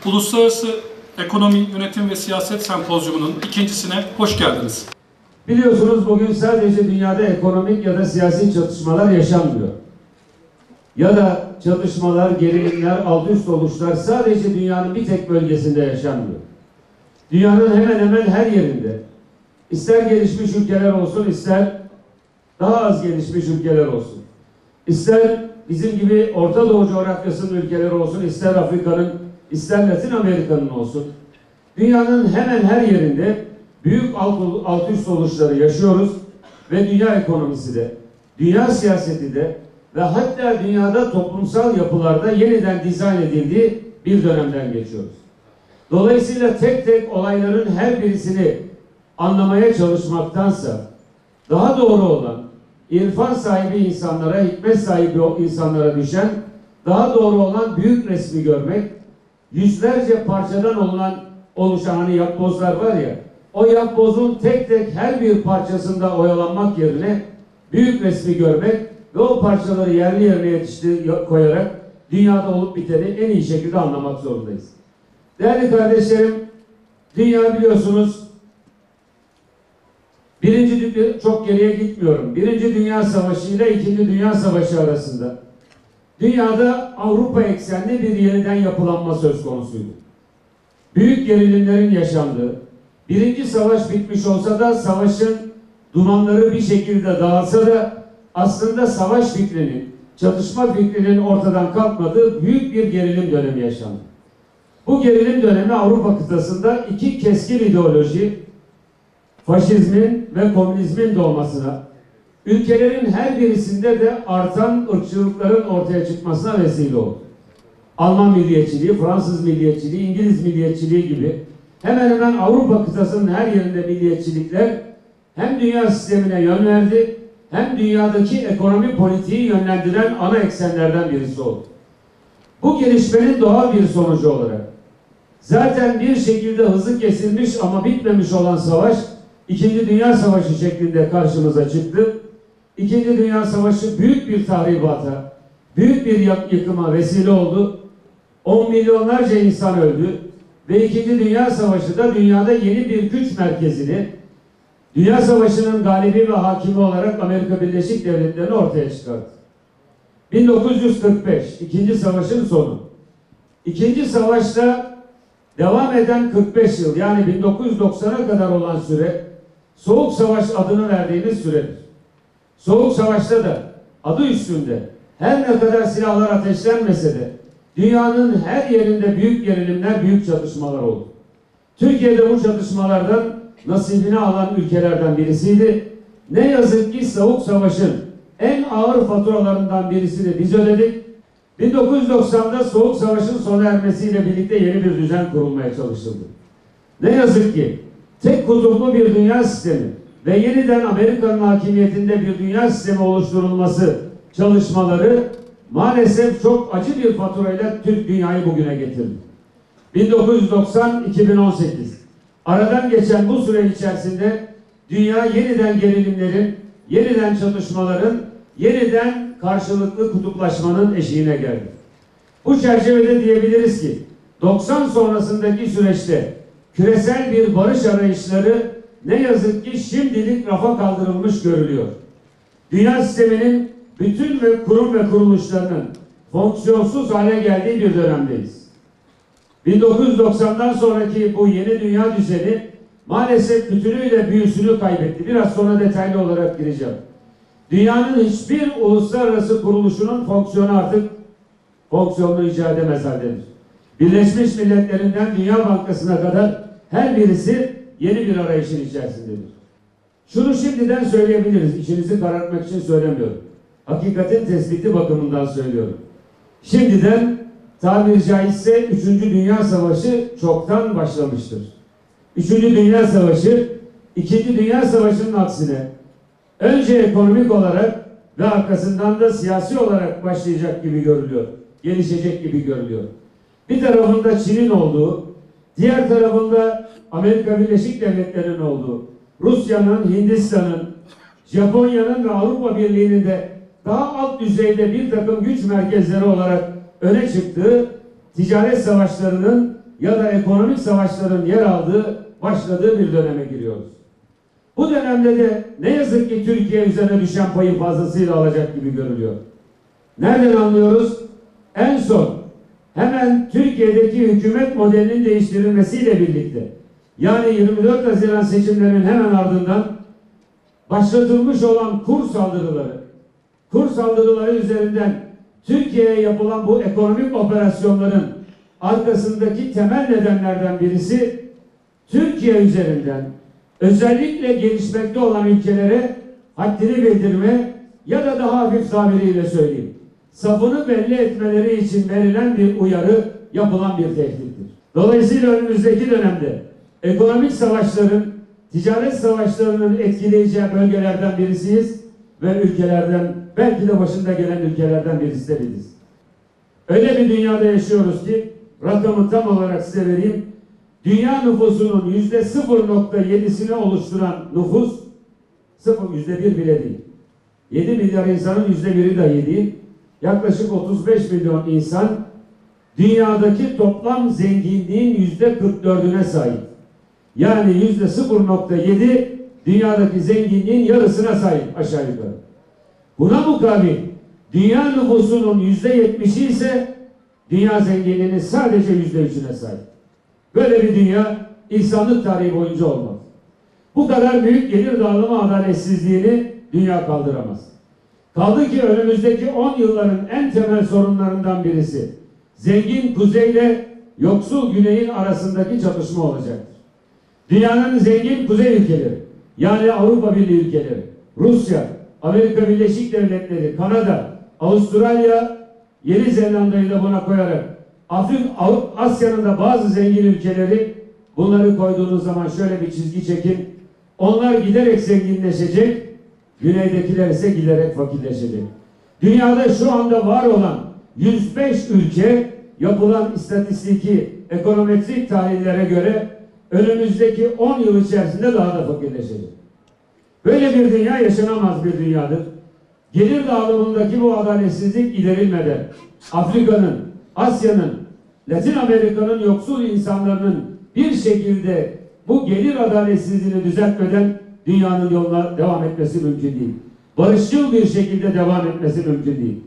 Uluslararası Ekonomi, Yönetim ve Siyaset Sempozyumu'nun ikincisine hoş geldiniz. Biliyorsunuz bugün sadece dünyada ekonomik ya da siyasi çatışmalar yaşanmıyor. Ya da çatışmalar, gerilimler, alt üst oluşlar sadece dünyanın bir tek bölgesinde yaşanmıyor. Dünyanın hemen hemen her yerinde, ister gelişmiş ülkeler olsun, ister daha az gelişmiş ülkeler olsun, ister bizim gibi Orta Doğu coğrafyasının ülkeleri olsun, ister Afrika'nın, ister Latin Amerika'nın olsun, dünyanın hemen her yerinde büyük alt üst oluşları yaşıyoruz ve dünya ekonomisi de, dünya siyaseti de ve hatta dünyada toplumsal yapılarda yeniden dizayn edildiği bir dönemden geçiyoruz. Dolayısıyla tek tek olayların her birisini anlamaya çalışmaktansa daha doğru olan irfan sahibi insanlara, hikmet sahibi insanlara düşen daha doğru olan büyük resmi görmek, yüzlerce parçadan oluşan hani yapbozlar var ya, o yapbozun tek tek her bir parçasında oyalanmak yerine büyük resmi görmek ve o parçaları yerli yerine koyarak dünyada olup biteni en iyi şekilde anlamak zorundayız. Değerli kardeşlerim, dünya biliyorsunuz çok geriye gitmiyorum. Birinci Dünya Savaşı ile İkinci Dünya Savaşı arasında dünyada Avrupa eksenli bir yeniden yapılanma söz konusuydu. Büyük gerilimlerin yaşandığı, birinci savaş bitmiş olsa da savaşın dumanları bir şekilde dağılsa da aslında savaş fikrinin, çatışma fikrinin ortadan kalkmadığı büyük bir gerilim dönemi yaşandı. Bu gerilim dönemi Avrupa kıtasında iki keskin ideoloji, faşizmin ve komünizmin doğmasına, ülkelerin her birisinde de artan ırkçılıkların ortaya çıkmasına vesile oldu. Alman milliyetçiliği, Fransız milliyetçiliği, İngiliz milliyetçiliği gibi hemen hemen Avrupa kıtasının her yerinde milliyetçilikler hem dünya sistemine yön verdi, hem dünyadaki ekonomi politiği yönlendiren ana eksenlerden birisi oldu. Bu gelişmenin doğal bir sonucu olarak zaten bir şekilde hızı kesilmiş ama bitmemiş olan savaş İkinci Dünya Savaşı şeklinde karşımıza çıktı. İkinci Dünya Savaşı büyük bir tahribata, büyük bir yıkıma vesile oldu. 10 milyonlarca insan öldü ve İkinci Dünya Savaşı da dünyada yeni bir güç merkezini, Dünya Savaşı'nın galibi ve hakimi olarak Amerika Birleşik Devletleri'ni ortaya çıkardı. 1945, İkinci Savaş'ın sonu. İkinci Savaş'ta devam eden 45 yıl, yani 1990'a kadar olan süre, Soğuk Savaş adını verdiğimiz süredir. Soğuk Savaş'ta da adı üstünde her ne kadar silahlar ateşlenmese de dünyanın her yerinde büyük gerilimler, büyük çatışmalar oldu. Türkiye'de bu çatışmalardan nasibini alan ülkelerden birisiydi. Ne yazık ki Soğuk Savaş'ın en ağır faturalarından birisini biz ödedik. 1990'da Soğuk Savaş'ın sona ermesiyle birlikte yeni bir düzen kurulmaya çalışıldı. Ne yazık ki tek kutuplu bir dünya sistemi ve yeniden Amerika'nın hakimiyetinde bir dünya sistemi oluşturulması çalışmaları maalesef çok acı bir faturayla Türk dünyayı bugüne getirdi. 1990-2018 aradan geçen bu süre içerisinde dünya yeniden gerilimlerin, yeniden çatışmaların, yeniden karşılıklı kutuplaşmanın eşiğine geldi. Bu çerçevede diyebiliriz ki 90 sonrasındaki süreçte küresel bir barış arayışları ne yazık ki şimdilik rafa kaldırılmış görülüyor. Dünya sisteminin bütün kurum ve kuruluşlarının fonksiyonsuz hale geldiği bir dönemdeyiz. 1990'dan sonraki bu yeni dünya düzeni maalesef bütünüyle büyüsünü kaybetti. Biraz sonra detaylı olarak gireceğim. Dünyanın hiçbir uluslararası kuruluşunun fonksiyonu artık fonksiyonunu icra edemez haldedir. Birleşmiş Milletler'inden Dünya Bankası'na kadar her birisi yeni bir arayışın içerisindedir. Şunu şimdiden söyleyebiliriz, içinizi karartmak için söylemiyorum. Hakikatin tespiti bakımından söylüyorum. Şimdiden tabiri caizse 3. Dünya Savaşı çoktan başlamıştır. 3. Dünya Savaşı, 2. Dünya Savaşı'nın aksine önce ekonomik olarak ve arkasından da siyasi olarak başlayacak gibi görülüyor. Gelişecek gibi görülüyor. Bir tarafında Çin'in olduğu, diğer tarafında Amerika Birleşik Devletleri'nin olduğu, Rusya'nın, Hindistan'ın, Japonya'nın ve Avrupa Birliği'nin de daha alt düzeyde bir takım güç merkezleri olarak öne çıktığı ticaret savaşlarının ya da ekonomik savaşların yer aldığı, başladığı bir döneme giriyoruz. Bu dönemde de ne yazık ki Türkiye üzerine düşen payı fazlasıyla alacak gibi görülüyor. Nereden anlıyoruz? En son hemen Türkiye'deki hükümet modelinin değiştirilmesiyle birlikte, yani 24 Haziran seçimlerinin hemen ardından başlatılmış olan kur saldırıları üzerinden Türkiye'ye yapılan bu ekonomik operasyonların arkasındaki temel nedenlerden birisi, Türkiye üzerinden özellikle gelişmekte olan ülkelere haddini bildirme ya da daha hafif tabiriyle söyleyeyim, safını belli etmeleri için verilen bir uyarı, yapılan bir tehdittir. Dolayısıyla önümüzdeki dönemde ekonomik savaşların, ticaret savaşlarının etkileyeceği bölgelerden birisiyiz ve ülkelerden, belki de başında gelen ülkelerden birisi de biziz. Öyle bir dünyada yaşıyoruz ki, rakamı tam olarak size vereyim, dünya nüfusunun %0.7'sini oluşturan nüfus, %1 bile değil. 7 milyar insanın %1'i dahi değil. Yaklaşık 35 milyon insan dünyadaki toplam zenginliğin %44'üne sahip. Yani %0.7 dünyadaki zenginliğin yarısına sahip aşağı yukarı. Buna mukabil dünya nüfusunun %70'i ise dünya zenginliğinin sadece %3'üne sahip. Böyle bir dünya insanlık tarihi boyunca olmaz. Bu kadar büyük gelir dağılımı adaletsizliğini dünya kaldıramaz. Kaldı ki önümüzdeki 10 yılların en temel sorunlarından birisi zengin kuzeyle yoksul güneyin arasındaki çatışma olacaktır. Dünyanın zengin kuzey ülkeleri, yani Avrupa Birliği ülkeleri, Rusya, Amerika Birleşik Devletleri, Kanada, Avustralya, Yeni Zelanda'yı da buna koyarak Asya'nın da bazı zengin ülkeleri, bunları koyduğunuz zaman şöyle bir çizgi çekin. Onlar giderek zenginleşecek, güneydekiler ise giderek fakirleşecek. Dünyada şu anda var olan 105 ülke yapılan istatistiki, ekonometrik tahlillere göre önümüzdeki 10 yıl içerisinde daha da fakirleşecek. Böyle bir dünya yaşanamaz bir dünyadır. Gelir dağılımındaki bu adaletsizlik giderilmeden Afrika'nın, Asya'nın, Latin Amerika'nın yoksul insanların bir şekilde bu gelir adaletsizliğini düzeltmeden dünyanın yoluna devam etmesi mümkün değil. Barışçıl bir şekilde devam etmesi mümkün değil.